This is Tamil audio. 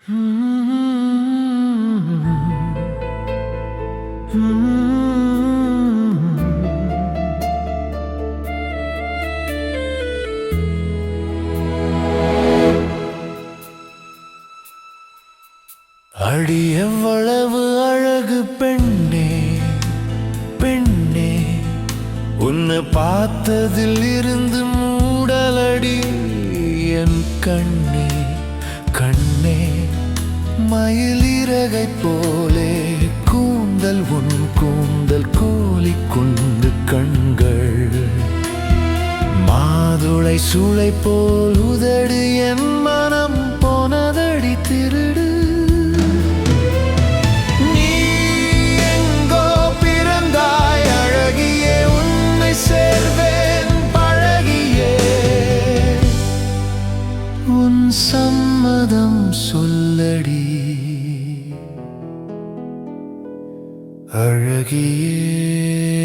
அடி எவ்வளவு அழகு பெண்ணே பெண்ணே, உன்னை பார்த்ததில் இருந்து மூடலடி என் கண்ணே கண்ணே. மயிலிறகை போலே கூந்தல், உன் கூந்தல் கோலிக்கொண்டு கண்கள், மாதுளை சூளை போல் உதடு, என் மனம் போனதடி திருடு. நீ எங்கோ பிறந்தாய் அழகியே, உன்னை சேர்வேன் பழகியே. உன் சம்மதம் சொல்லடி அழகியே.